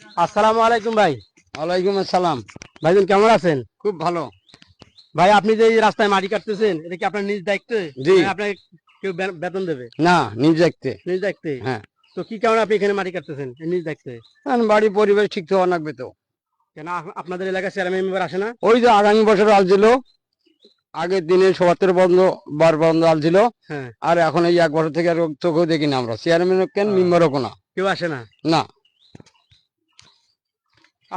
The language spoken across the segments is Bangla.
আসসালামু আলাইকুম ভাই। ওয়ালাইকুম আসসালাম। ভাইজান কেমন আছেন? খুব ভালো। ভাই আপনি যে এই রাস্তায় মাটি কাটতেছেন এটা কি আপনার নিজ দায়িত্ব? জি। না আপনাকে কেউ বেতন দেবে? না, নিজ দেখতে। নিজ দায়িত্বে। হ্যাঁ, তো কি কারণে আপনি এখানে মাটি কাটতেছেন নিজ দায়িত্বে? কারণ বাড়ি পরিবেশ ঠিক তো লাগবে তো। কেন আপনাদের এলাকায় চেয়ারম্যান মেম্বার আসে না? ওই যে আগামী বছর আলছিল, আগের দিনে ৭৭ বার বন্ধ আলছিল। হ্যাঁ। আর এখন এই ১ বছর থেকে আর চোখেও দেখি না আমরা, চেয়ারম্যান কেন মেম্বারও কোনা কেউ আসে না? না।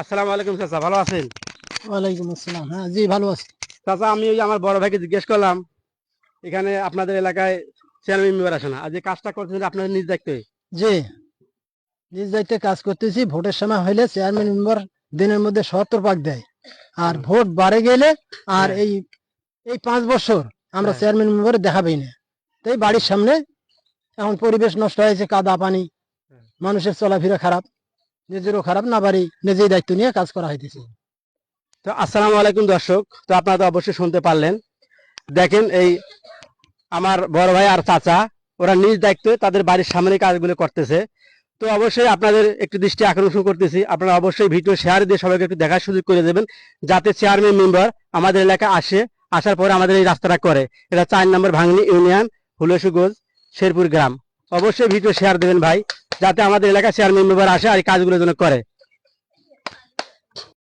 আসসালামু আলাইকুম চাচা, ভালো আছেন? ওয়ালাইকুম আসসালাম। হ্যাঁ জি, ভালো আছি। চাচা আমি ওই আমার বড় ভাইকে জিজ্ঞেস করলাম এখানে আপনাদের এলাকায় চেয়ারম্যান মেম্বার আসে না, আর যে কাজটা করতেছেন আপনাদের নিজ দায়িত্বে? জি, নিজ দায়িত্বে কাজ করতেছি। ভোটের সময় হইলে চেয়ারম্যান মেম্বার দিনের মধ্যে ৭০ ভাগ দেয়, আর ভোট বাড়ে গেলে আর হ্যাঁ। এই এই ৫ বছর আমরা হ্যাঁ। চেয়ারম্যান মেম্বার দেখাবেই না। তো এই বাড়ির সামনে এখন পরিবেশ নষ্ট হয়েছে, কাদা পানি, মানুষের চলাফেরা খারাপ, নিজেরও খারাপ, না বাড়ি নিজেই দায়িত্ব নিয়ে কাজ করা হইতেছে। তো আসসালামু আলাইকুম দর্শক, তো আপনারা তো অবশ্যই শুনতে পারলেন। দেখেন এই আমার বড় ভাই আর চাচা ওরা নিজ দায়িত্বে তাদের বাড়ির সামনে কাজগুলো করতেছে। তো অবশ্যই আপনাদের একটু দৃষ্টি আকর্ষণ করতেছি, আপনারা অবশ্যই ভিডিও শেয়ার দিয়ে সবাইকে একটু দেখার সুযোগ করে দেবেন, যাতে চেয়ারম্যান মেম্বার আমাদের এলাকায় আসার পরে আমাদের এই রাস্তাটা করে। এটা ৪ নম্বর ভাঙনি ইউনিয়ন, হুলসুগঞ্জ, শেরপুর গ্রাম। অবশ্যই ভিডিও শেয়ার দেবেন ভাই, যাতে আমাদের এলাকায় চেয়ারম্যান মেম্বার আসে আর এই কাজগুলো যেন করে।